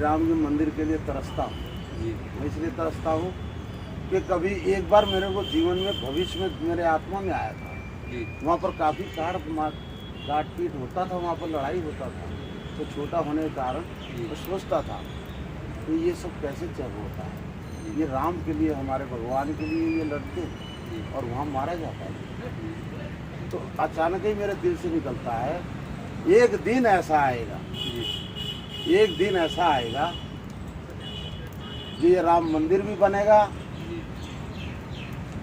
राम के मंदिर के लिए तरसता हूँ। मैं इसलिए तरसता हूँ कि कभी एक बार मेरे को जीवन में भविष्य में मेरे आत्मा में आया था, वहाँ पर काफ़ी काट पीट होता था, वहाँ पर लड़ाई होता था। तो छोटा होने के कारण मैं सोचता था कि ये सब कैसे चल होता है, ये राम के लिए हमारे भगवान के लिए ये लड़ते हैं और वहाँ मारा जाता है। तो अचानक ही मेरे दिल से निकलता है एक दिन ऐसा आएगा, एक दिन ऐसा आएगा कि ये राम मंदिर भी बनेगा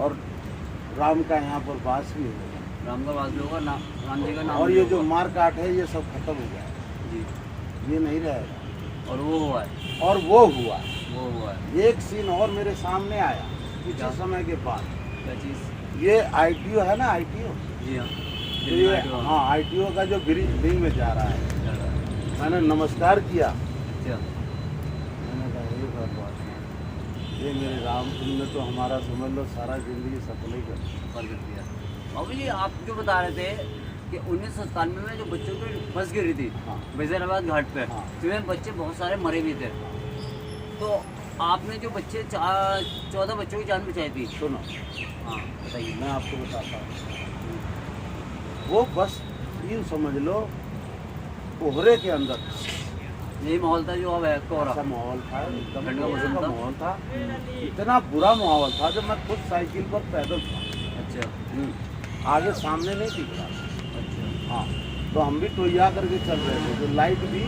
और राम का यहाँ पर वास भी होगा, राम का वास भी होगा, राम जी का नाम और भी ये होगा। जो मार काट है ये सब खत्म हो जाएगा, ये नहीं रहेगा। और वो हुआ है, और वो हुआ है। एक सीन और मेरे सामने आया कुछ क्या? समय के बाद। क्या चीज़? ये ITO है ना, ITO, जी हाँ, तो ये हाँ ITO का जो ब्रिज में जा रहा है, मैंने नमस्कार किया। अच्छा, मैंने कहा हे भगवान, ये मेरे राम, तुमने तो हमारा समझ लो सारा जिंदगी सफल ही कर दिया। बाबू जी आप जो बता रहे थे कि 1997 में जो बच्चों की बस गिरी थी हाँ। वजीराबाद घाट पे, हाँ। जिसमें बच्चे बहुत सारे मरे भी थे, तो आपने जो बच्चे 14 बच्चों की जान बचाई थी। सुनो, हाँ बताइए। मैं आपको बताता हूँ, वो बस यूँ समझ लो कोहरे के अंदर यही माहौल था जो अब है कोहरा। ऐसा माहौल था, एकदम ठंड का कोहरे मौसम का था। माहौल था, इतना बुरा माहौल था जब मैं खुद साइकिल पर पैदल था, अच्छा आगे सामने नहीं दिख रहा। अच्छा। हाँ, तो हम भी टोया करके चल रहे थे, तो लाइट भी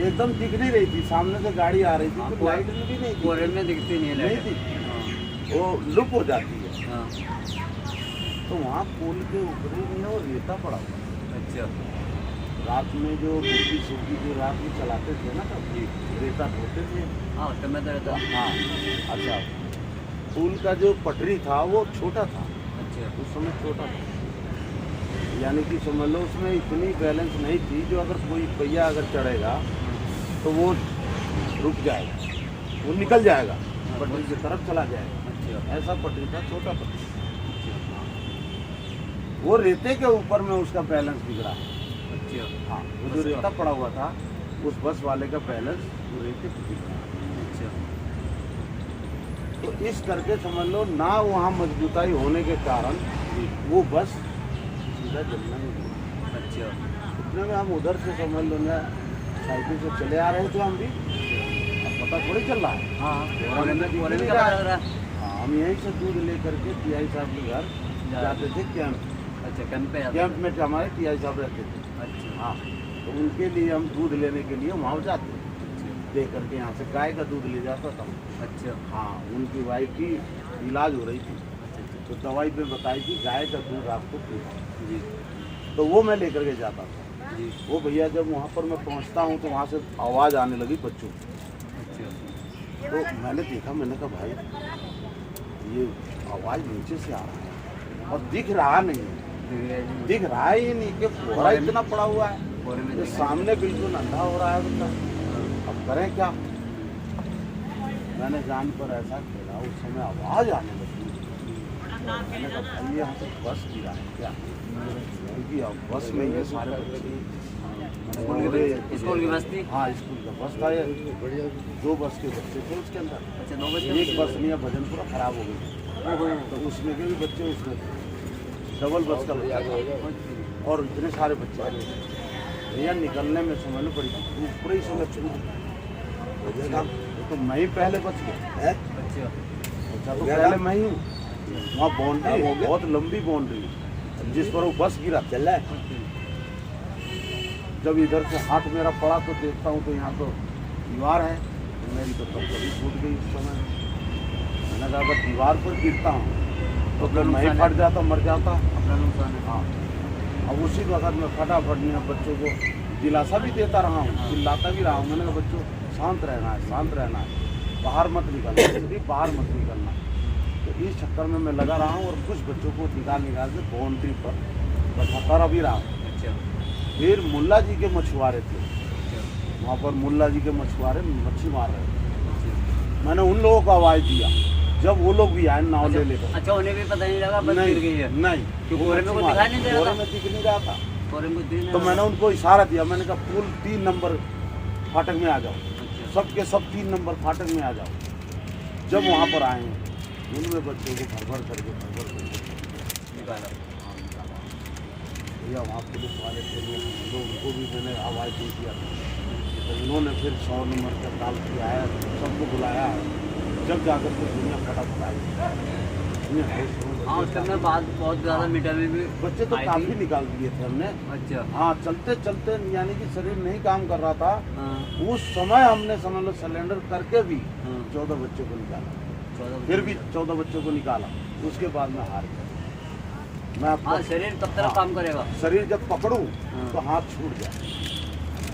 एकदम दिख नहीं रही थी, सामने से गाड़ी आ रही थी तो लाइट भी नहीं कोहरे थी, में दिखती नहीं है नहीं लाइट। थी, वो लुक हो जाती है। हाँ। तो वहाँ पुल के ऊपर ही नहीं है, वो रेता पड़ा हुआ। अच्छा रात में जो मुर्गी सुर्गी जो रात में चलाते थे ना, तब रेता ढोते थे। हाँ, उस समय तो रहता। हाँ, अच्छा, पुल का जो पटरी था वो छोटा था, अच्छा उस समय छोटा था, यानी कि समझ लो उसमें इतनी बैलेंस नहीं थी जो अगर कोई पहिया अगर चढ़ेगा तो वो रुक जाएगा, वो निकल जाएगा, पटरी की तरफ चला जाएगा। अच्छा ऐसा पटरी था, छोटा पटरी। वो रेते के ऊपर में उसका बैलेंस बिगड़ा। अच्छा। हाँ, वो जो रेता पड़ा हुआ था उस बस वाले का बैलेंस वो रेते पे बिगड़ा। अच्छा तो इस करके समझ लो ना, वहाँ मजबूताई होने के कारण वो बस सीधा जलना नहीं गया। अच्छा। इतने में हम उधर से समझ लो ना साइकिल से चले आ रहे थे हम भी, अब पता थोड़ी चल रहा है। हाँ कोहरे में कोहरे में दिख क्या नहीं पता रहा लग है। रहा है? हाँ, हम यहीं से दूध लेकर के TI साहब के घर जाते थे कैंप। अच्छा कैंप पे जाते कैंप थे। में हमारे TI साहब रहते थे। अच्छा हाँ, तो उनके लिए हम दूध लेने के लिए वहाँ जाते अच्छा दे करके, यहाँ से गाय का दूध ले जाता था। अच्छा हाँ, उनकी वाइफ की इलाज हो रही थी, तो दवाई पे बताई थी गाय का दूध आपको पीना, जी तो वो मैं लेकर के जाता था। जी। वो भैया जब वहाँ पर मैं पहुँचता हूँ तो वहाँ से आवाज़ आने लगी बच्चों की, अच्छा तो मैंने देखा, मैंने कहा भाई ये आवाज़ नीचे से आ रहा है और दिख रहा नहीं है, दिख रहा ही नहीं कि कोहरा इतना पड़ा हुआ है, कोहरे में ये दिख- सामने बिल्कुल अंधा हो रहा है बच्चा, अब करें क्या। मैंने जान पर ऐसा खेला, उस समय आवाज़ आने लगी। मैंने कहा भाई यहाँ से बस गिरा है क्या, क्योंकि अब बस में ये सारे बच्चे, स्कूल की बस थी। हाँ स्कूल का बस था ये, 2 बस के बच्चे थे उसके अंदर, अच्छा 9 बजे। एक बस नहीं, भजन पूरा खराब हो गई, तो उसमें के भी बच्चे उसमें थे, डबल बस का बच्चा था और इतने सारे बच्चे थे। भैया निकलने में समझ लो बड़ी ऊपर ही समझ तो मैं ही पहले बच गया। अच्छा अच्छा, तो पहले मैं ही हूँ, वहाँ बाउंड्री है, बहुत लंबी बाउंड्री है जिस पर वो बस गिरा चल रहा है। जब इधर से हाथ मेरा पड़ा तो देखता हूँ तो यहाँ तो दीवार है, तो मेरी तो तब कभी टूट गई उस समय। मैंने कहा अगर दीवार पर गिरता हूँ तो फिर मैं ही फट जाता, मर जाता। अपना नुकसान है। हाँ, अब उसी वक्त मैं फटाफट यहाँ बच्चों को दिलासा भी देता रहा हूँ, चिल्लाता भी रहा हूँ। मैंने कहा बच्चों शांत रहना है, शांत रहना है, बाहर मत निकलना, सिर्फ बाहर मत निकलना। तो इस चक्कर में मैं लगा रहा हूँ और कुछ बच्चों को निकाल के बाउंड्री पर बैठाता भी रहा हूँ। अच्छा फिर मुल्ला जी के मछुआरे थे, वहाँ पर मुल्ला जी के मछुआरे मच्छी मार रहे थे। मैंने उन लोगों को आवाज़ दिया, जब वो लोग भी आए नाव ले लेकर। अच्छा उन्हें भी पता नहीं लगा बस गिर गई है। नहीं, क्योंकि कोहरे में कुछ दिखाई नहीं दे रहा कोहरे था। में दिख नहीं रहा था। कोहरे में कुछ दिख नहीं तो रहा मैंने उनको इशारा दिया, मैंने कहा पुल 3 नंबर फाटक में आ जाओ। था। अच्छा सबके सब 3 नंबर फाटक में आ जाओ। जब वहाँ पर आए उनमें बच्चों को भर करके निकाला। भैया वहाँ पुलिस वाले थे तो उनको भी मैंने आवाज़ दे दिया था, तो उन्होंने फिर 100 नंबर का कॉल किया है, सबको बुलाया है, जब जाकर के दुनिया फटाफट आई। हाँ उस टाइम में बात बहुत ज़्यादा मीडिया में भी बच्चे तो आई काफ़ी थी। निकाल दिए थे हमने। अच्छा। हाँ चलते चलते यानी कि शरीर नहीं काम कर रहा था, हाँ उस समय हमने समझ लो सिलेंडर करके भी हाँ 14 बच्चों को निकाला, 14 फिर भी 14 बच्चों को निकाला। उसके बाद में हार गया। मैं हाँ आपको शरीर कब तक हाँ। काम करेगा। शरीर जब पकड़ूं हाँ। तो हाथ छूट जाए,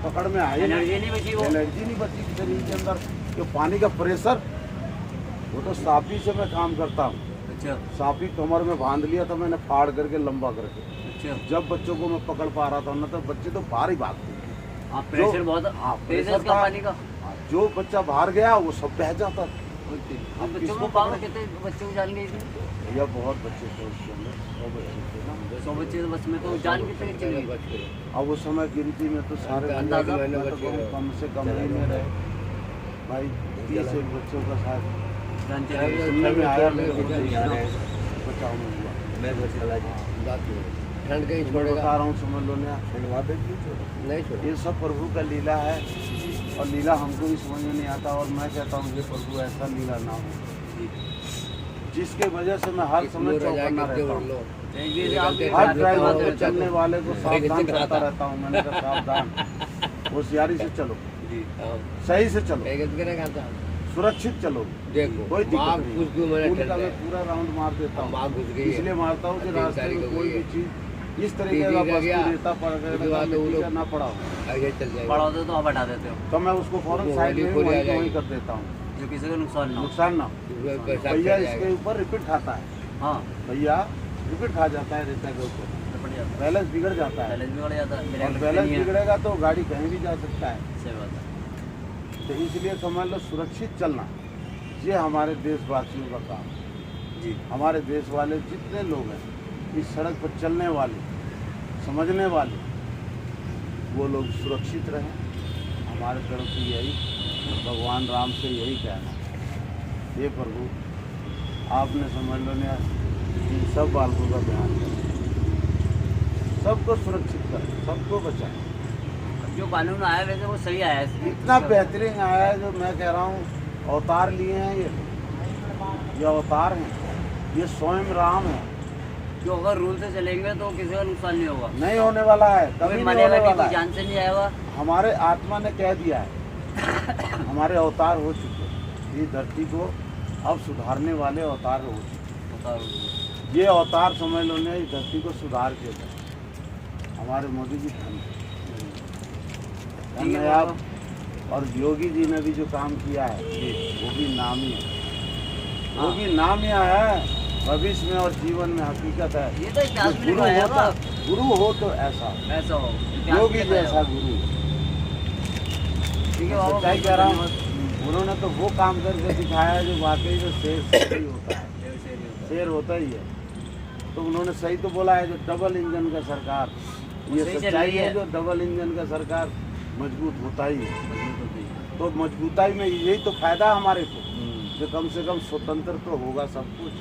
पकड़ में आए एनर्जी नहीं बची वो। एनर्जी नहीं बची शरीर के अंदर। जो पानी का प्रेशर, वो तो साफी से मैं काम करता हूँ। अच्छा साफी कमर में बांध लिया था मैंने, फाड़ करके लंबा करके। अच्छा। जब बच्चों को मैं पकड़ पा रहा था ना, तो बच्चे तो बाहर ही भागते थे। हाँ प्रेशर बहुत हाँ, प्रेशर प्रेशर का था। पानी का। जो बच्चा बाहर गया वो सब बह जाता था। अब बच्चों किसको को पागल पकड़े? कितने बच्चों को जान गई थी। भैया बहुत बच्चे थे उसके अंदर, 100 बच्चे थे ना। 100 बच्चे बस में तो जान कितने की चली गई। अब उस समय गिनती में तो सारे अंदाजा मैं तो कहूँ कम से कम ही में रहे भाई 30 एक बच्चों का साथ जान चली गई। सुनने में आया। मेरे को बचाव में हुआ। ठंड कहीं मैं छोड़ेगा बता रहा हूँ समझ लो ना, नहीं छोड़ेगा। ये सब प्रभु का लीला है, और लीला हमको भी समझ में नहीं आता। और मैं कहता हूँ ये प्रभु ऐसा लीला ना हो जिसके वजह से मैं हर समय चौकन्ना रहता हूँ। हर ड्राइवर को, चलने वाले को सावधान करता रहता हूँ। मैंने कहा सावधान, होशियारी से चलो, सही से चलो, सुरक्षित चलो, देखो कोई माँ दिक्कत घुस गई मैंने नहीं। ठंड मैं में। पूरा राउंड मार देता हूँ, माँ घुस गई है। इसलिए मारता हूँ कि 3 रास्ते तारीख में को कोई गई भी है। चीज़ इस तरीके दीदी का का वस्तु गया, देता पड़ उसके गया बाद वो लोग ना पड़ा हो, आगे चल बड़ा जाएगा। होता तो आप हटा देते हो तो मैं उसको फौरन वो साइड होली में खोली आ वहीं जाएगी। कर देता हूँ, जो किसी को नुकसान ना हो। नुकसान ना हो। पैसा भैया चल इसके जाएगा। ऊपर रिपीट खाता है, हाँ भैया रिपीट खा जाता है रेता के ऊपर, निपट जाता है। बैलेंस बिगड़ जाता है। बैलेंस बिगड़ जाता है। मेरे और लगता बैलेंस नहीं है। बिगड़ेगा तो गाड़ी कहीं भी जा सकता है। सही बात है। तो इसलिए समझ लो सुरक्षित चलना, ये हमारे देशवासियों का काम है। जी हमारे देश वाले जितने लोग हैं इस सड़क पर चलने वाले, समझने वाले, वो लोग सुरक्षित रहें। हमारे तरफ से यही भगवान राम से यही कहना है, ये प्रभु आपने समझ लो ना इन सब बालकों का ध्यान करें, सबको सुरक्षित करें, सबको बचाएं। अब जो कानून आया वैसे वो सही आया है। इतना बेहतरीन आया है जो मैं कह रहा हूँ, अवतार लिए हैं ये अवतार हैं, ये स्वयं राम है। जो अगर रूल से चलेंगे तो किसी का नुकसान नहीं होगा। नहीं होने वाला है, कोई कभी नहीं मरेगा होने नहीं, वाला कोई है। जान से नहीं आएगा। हमारे आत्मा ने कह दिया है, हमारे अवतार हो चुके हैं, ये धरती को अब सुधारने वाले अवतार हो चुके बताओ। हैं। ये अवतार समझ लो ने इस धरती को सुधार के गए। हमारे मोदी जी धन्य आप, और योगी जी ने भी जो काम किया है वो भी नामी है, वो भी नामिया है भविष्य में और जीवन में हकीकत है। ये तो इतिहास में गुरु लिखा है हो ना। तो, गुरु हो तो ऐसा, ऐसा हो इतिहास योगी में लिखा है। जैसा गुरु। ठीक है मैं बाबा, सच्चाई बहुत कह रहा हूँ, धन्यवाद। उन्होंने तो वो काम करके दिखाया है जो वाकई में शेर ही होता है, शेर होता ही है। तो उन्होंने सही तो बोला है, जो डबल इंजन का सरकार, ये सही चल सच्चाई रही है, है। जो डबल इंजन का सरकार मजबूत होता ही है। मजबूत होती है। तो मजबूताई में यही तो फायदा हमारे को, हम्म, जो कम से कम स्वतंत्र तो होगा सब कुछ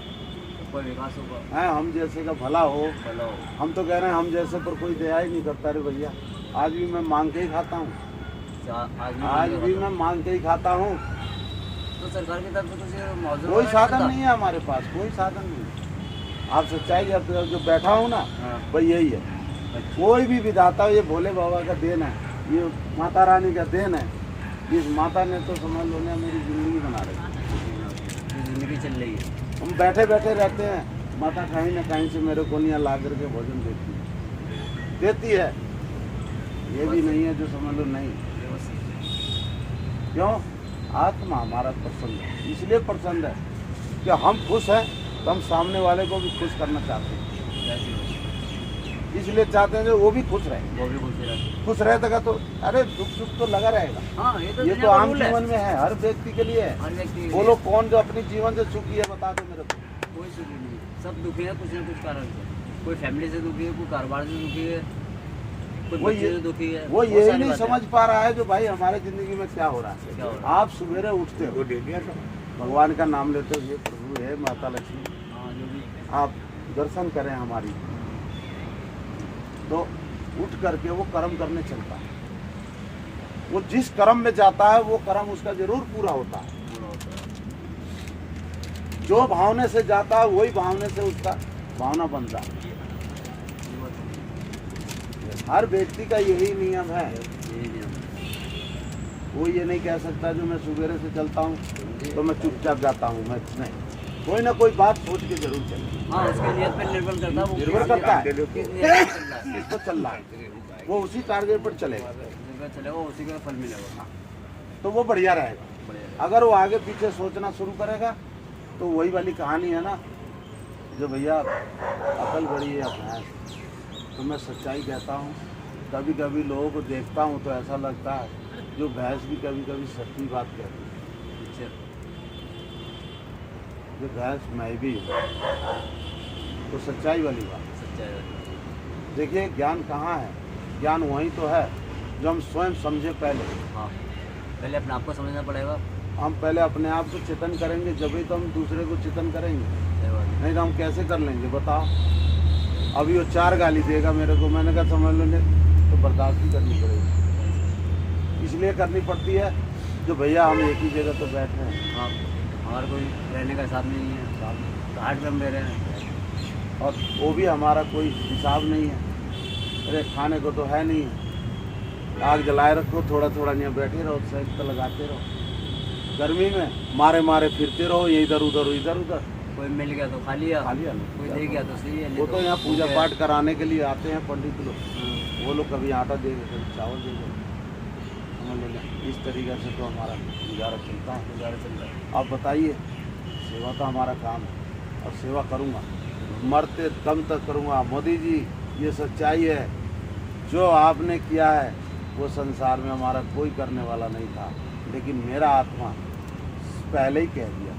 कोई विकास होगा, है, हम जैसे का भला हो। भला हो। हम तो कह रहे हैं हम जैसे पर कोई दया ही नहीं करता रे भैया। आज भी मैं मांग के ही खाता हूँ, आज भी मैं मांग के ही खाता हूँ। तो सरकार की तरफ से कुछ मौजूद कोई साधन नहीं है हमारे पास, कोई साधन नहीं है। आप सच्चाई अब जो बैठा हूँ ना, भाई यही है। कोई भी विधाता ये भोले बाबा का देन है, ये माता रानी का देन है। इस माता ने तो समझ लो ना मेरी जिंदगी बना रही है। जिंदगी चल रही है। हम बैठे बैठे रहते हैं, माता कहीं ना कहीं से मेरे को निया ला करके भोजन देती है। ये भी नहीं है जो समझ लो नहीं। क्यों? आत्मा हमारा प्रसन्न है, इसलिए प्रसन्न है कि हम खुश हैं तो हम सामने वाले को भी खुश करना चाहते हैं, इसलिए चाहते हैं जो वो भी खुश रहे। वो भी खुश रहते। खुश रहेगा तो अरे दुख सुख तो लगा रहेगा। हाँ ये तो ये तो दुनिया का आम रूल है। जीवन में है, हर व्यक्ति के लिए है। हर व्यक्ति के बोलो लिए। कौन जो अपने जीवन से सुखी है, बता दो मेरे को। कोई सुखी नहीं, सब दुखी है कुछ ना कुछ कारण से। कोई फैमिली से दुखी है, कोई कारोबार से दुखी है, कोई वो बच्चे ये से दुखी है, वो बहुत यही सारी नहीं बातें समझ पा रहा है जो भाई हमारे जिंदगी में क्या हो रहा है। क्या हो रहा आप सवेरे उठते हो, भगवान का नाम लेते हो, ये प्रभु है माता लक्ष्मी, है। हाँ, जो भी आप दर्शन करें हमारी, तो उठ करके वो कर्म करने चलता है। वो जिस कर्म में जाता है वो कर्म उसका जरूर पूरा होता है। पूरा होता है। जो भावने से जाता है वही भावने से उसका भावना बनता है। ये बात है। हर व्यक्ति का यही नियम है। यही नियम है। वो ये नहीं कह सकता जो मैं सुबेरे से चलता हूँ तो मैं चुपचाप जाता हूँ, मैं नहीं, कोई ना कोई बात सोच के जरूर चले। हाँ, उसके नियत पे निर्भर करता है, वो निर्भर करता है किस नियत पे चल रहा है। किस पर चल रहा है, वो उसी टारगेट पर चलेगा निर्भर चलेगा, उसी का फल मिलेगा। तो वो बढ़िया रहेगा। बढ़िया। अगर वो आगे पीछे सोचना शुरू करेगा तो वही वाली कहानी है ना, जो भैया अकल बड़ी है भैंस। तो मैं सच्चाई कहता हूँ, कभी कभी लोगों को देखता हूँ तो ऐसा लगता है जो भैंस भी कभी कभी सच्ची बात कहती है। अच्छा, जो भैंस मैं भी हूँ, तो सच्चाई वाली बात। सच्चाई है। देखिए ज्ञान कहाँ है, ज्ञान वहीं तो है जो हम स्वयं समझे पहले। हाँ, पहले अपने आप को समझना पड़ेगा। हम पहले अपने आप को चेतन करेंगे, जब ही तो हम दूसरे को चेतन करेंगे, सही बात है। नहीं तो हम कैसे कर लेंगे बताओ। अभी वो 4 गाली देगा मेरे को, मैंने कहा समझ लो तो बर्दाश्त भी करनी पड़ेगी। इसलिए करनी पड़ती है जो भैया हम एक ही जगह तो बैठे हैं हाँ, हमारा कोई रहने का हिसाब नहीं है, घाट पे हम रह रहे हैं। और वो भी हमारा कोई हिसाब नहीं है। अरे खाने को तो है नहीं है, आग जलाए रखो, थोड़ा थोड़ा यहाँ बैठे रहो, सेक तो लगाते रहो। गर्मी में मारे मारे फिरते रहो, ये इधर उधर। कोई मिल गया तो खा लिया, खा लिया। कोई दे गया तो सही है। नहीं वो तो यहाँ पूजा हो गया। पाठ कराने के लिए आते हैं पंडित लोग, हाँ, वो लोग कभी आटा देंगे कभी चावल देंगे, समझ लो। इस तरीके से तो हमारा गुजारा चलता है। गुजारा चल रहा है। आप बताइए, सेवा तो हमारा काम है और सेवा करूँगा, मरते दम तक करूँगा। मोदी जी, ये सच्चाई है, जो आपने किया है वो संसार में हमारा कोई करने वाला नहीं था, लेकिन मेरा आत्मा पहले ही कह दिया।